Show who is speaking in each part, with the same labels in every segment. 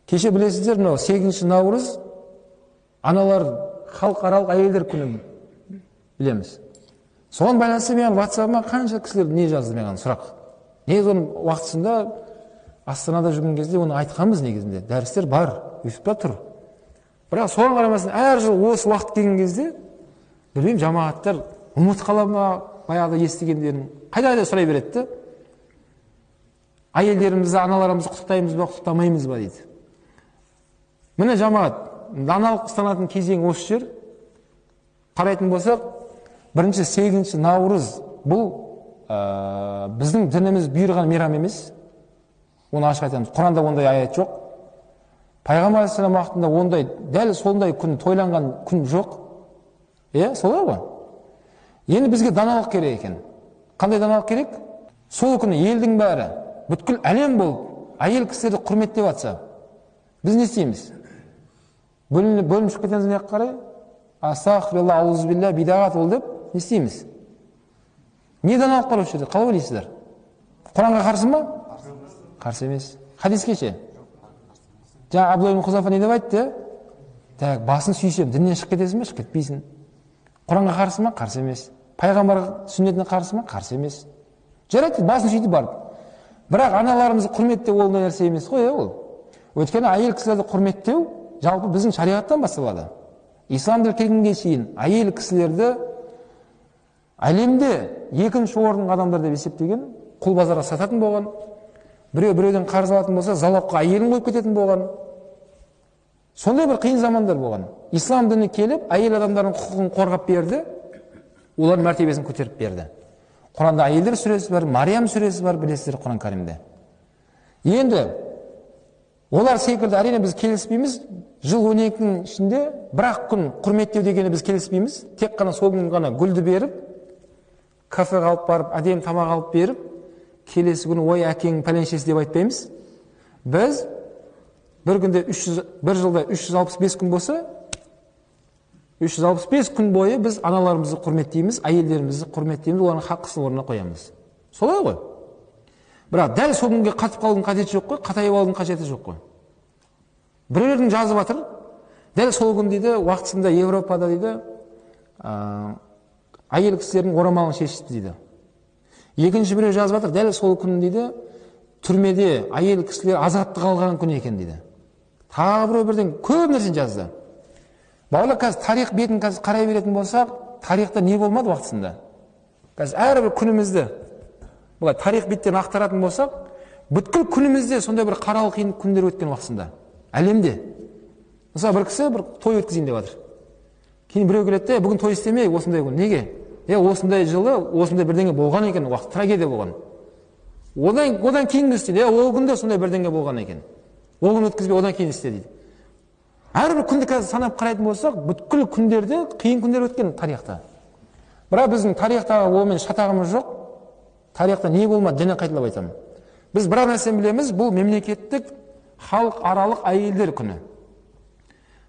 Speaker 1: Кеше білесіздер, мынау 8 наурыз аналар халықаралық әйелдер күні білеміз. Соған байланысты мен WhatsApp-ма қанша кісілер не жазды маған сұрақ. Негізі оның уақытысында Астанада жүрген кезде оны айтқанбыз негізінде. Дәрістер бар, YouTube'да тұр. Бірақ соған қарамастан әр жыл осы уақыт келген кезде білмеймін, жамағаттар ұмытып қала ма, баяғыда естігендерін қайда сұрай береді. Әйелдерімізді, аналарымызды құттықтаймыз ба, құттықтамаймыз ба дейді. Міне жамағат, аналық ұстанатын кезең осы жер. Қарайтын болсақ, бірінші 8 наурыз бұл біздің дініміз бұйырған мейрам емес. Оны ашық айтамыз. Құранда ондай аят жоқ. Пайғамбар алейхиссалам уақытында ондай, дәл сондай күн тойланған күн жоқ. Солай ғой. Енді бізге даналық керек екен. Қандай даналық керек? Сол күні елдің бәрі, бүткіл әлем болып, әйел кісілерді құрметтеп жатса, біз не істейміз? Бөлініп шығып кетеміз не қарай? Астағфирулла, аузубилля, бидағат ол деп не істейміз? Не даналық бар осы жерде? Қалай ойлайсыздар? Құранға қарсы ма? Қарсы емес. Хадиске ше? Жаңа Абдулла ибн Хузафа не деп айтты? Басын сүйсем, діннен шығып кетесің бе? Шығып кетпейсің. Құранға қарсы ма? Қарсы емес. Пайғамбар сүннетіне қарсы ма? Қарсы емес. Жарайды, басын сүйді барып. Бірақ аналарымызды құрметтеу ол нәрсе емес қой, ол. Өйткені әйел кісілерді құрметтеу жалпы біздің шариғаттан басталады. Ислам дін келгенге шейін әйел кісілерді әлемде екінші орын адамдар деп есептеген, құл базарға сататын болған, біреуден қарыз алатын болса, залогқа әйелін қойып кететін болған. Сондай бір қиын замандар болған. Ислам діні келіп, әйел адамдардың құқығын қорғап берді, олардың мәртебесін көтеріп берді. Құранда әйелдер сүресі бар, Мариям сүресі бар, білесіздер Құран кәрімде. Енді олар секілді әрине біз келіспейміз. Жыл 12-нің ішінде бір-ақ күн құрметтеу дегені біз келіспейміз. Тек қана сол күн ғана гүлді беріп, кафеге алып барып, әдемі тамақ алып беріп, келесі күні ой әкең пәленшесі деп айтпаймыз. Біз бір жылда 365 күн болса, 365 күн бойы біз аналарымызды құрметтейміз, әйелдерімізді құрметтейміз, олардың хаққысын орнына қоямыз. Солай ғой. Бірақ дәл сол күнге қатып қалудың қажеті жоқ қой, қатайып алудың қажеті жоқ қой. Біреулердің жазып жатыр, дәл сол күн дейді, уақытысында Европада дейді, әйел кісілердің орамалын шешті дейді. Екінші біреу жазып жатыр, дәл сол күн дейді, түрмеде әйел кісілер азаттық алған күн екен дейді. Тағы біреу бірден көп нәрсені жазды. Бауырлар, қазір тарих бетін қарай беретін болсақ, тарихта не болмады уақытысында? Қазір әрбір күнімізді бұлай тарих беттен ақтаратын болсақ, бүткіл күнімізде сондай бір қаралы қиын күндер өткен уақытысында. Әлемде. Мысалы, бір кісі бір той өткізейін деп жатыр. Кейін біреу келеді, бүгін той істемейік, осындай күн. Неге? Осындай жылы, осындай бірдеңе болған екен, уақыт трагедия болған. Одан кейін істейді. Ол күнде сондай бірдеңе болған екен. Ол күн өткізбей, одан кейін істе дейді. Әрбір күнді қазір санап қарайтын болсақ, бүткіл күндерде қиын күндер өткен тарихта. Бірақ біздің тарихтағы олмен шатағымыз жоқ. Тарихта не болмады, және қайталап айтамын. Біз бір нәрсені білеміз, бұл мемлекеттік халықаралық әйелдер күні.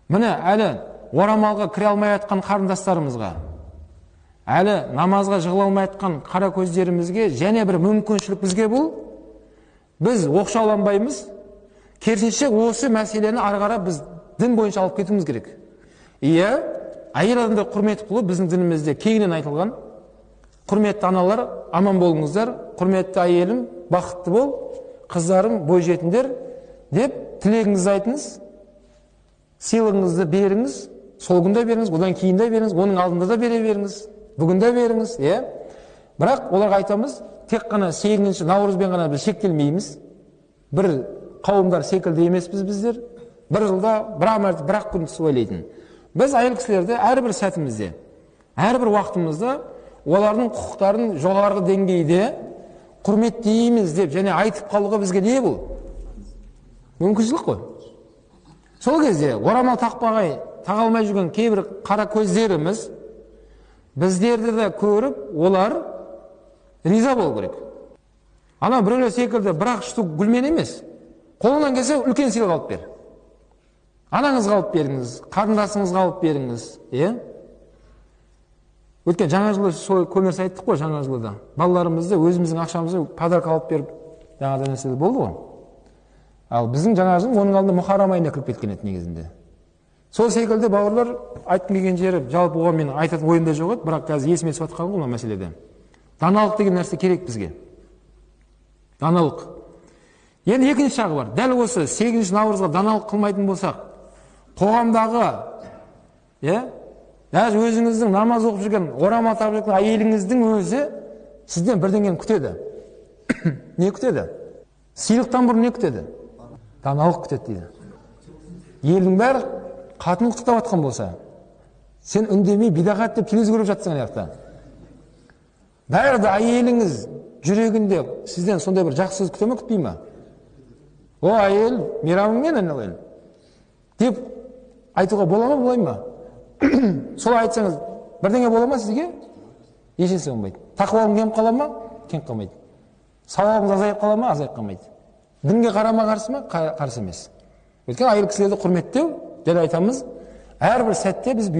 Speaker 1: Міне әлі орамалға кіре алмай жатқан қарындастарымызға, әлі намазға жығыла алмай жатқан қара көздерімізге және бір мүмкіншілік бізге бұл. Біз оқшауланбаймыз. Керісінше осы мәселені ары қарай біз дін бойынша алып кетуіміз керек. Әйел адамдар құрмет қылу біздің дінімізде кеңінен айтылған. Құрметті аналар, аман болыңыздар, құрметті әйелім, бақытты бол, қыздарым, бойжетіңдер деп тілегіңізді айтыңыз, сыйлығыңызды беріңіз, сол күнде беріңіз, одан кейін де беріңіз, оның алдында да бере беріңіз, бүгін де беріңіз, Бірақ оларға айтамыз, тек қана 8 наурызбен ғана біз шектелмейміз. Бір қауымдар секілді емеспіз біздер. Бір жылда бір-ақ күн ойлайтын. Біз әйел кісілерді әрбір сәтімізде, әрбір уақытымызда олардың құқықтарын жоғарғы деңгейде құрметтейміз деп және айтып қалуға бізге не бұл? Мүмкіншілік қой. Сол кезде орамал таға алмай жүрген кейбір қара көздеріміз біздерді де көріп, олар риза болу керек. Ана біреулер секілді бір-ақ штук гүлмен емес, қолынан келсе үлкен сыйлық алып бер. Анаңызға алып беріңіз, қарындасыңызға алып беріңіз, Өткен жаңа жылда сол көмірс айттық қой, жаңа жылда. Балаларымызды өзіміздің ақшамызды подарка алып беріп, жаңадан нәрселер болды ғой. Ал біздің жаңағы оның алдында Мұхаррам айына кіріп кеткен еді негізінде. Сол секілді бауырлар, айтқым келген жері жалпы оған мен айтатын ойымда жоқ еді, бірақ қазір есіме түсіп жатқан ғой мына мәселеде. Даналық деген нәрсе керек бізге. Даналық. Енді екінші жағы бар. Дәл осы 8 наурызға даналық қылмайтын болсақ, қоғамдағы, даже өзіңіздің намаз оқып жүрген, орама тағып жүрген әйеліңіздің өзі сізден бірдеңені күтеді. Не күтеді? Сыйлықтан бұрын не күтеді? Даналық күтеді дейді. Елдің бәрі қатын құттықтап жатқан болса, сен үндемей бидағат деп телевизор көріп жатсың ана жақта. Бәрі де әйеліңіз жүрегінде сізден сондай бір жақсы сөз күте ме, күтпей ме? О әйел, мейрамыңмен айналайын деп айтуға бола ма, болмай ма? Солай айтсаңыз, бірдеңе бола ма сізге? Ешнәрсе болмайды. Тақуалығың кеміп қала ма? Кеміп қалмайды. Сауабыңыз азайып қала ма? Азайып қалмайды. Дінге қарама қарсы ма? Қарсы емес. Өйткені әйел кісілерді құрметтеу, дәл айтамыз, әрбір сәтте біз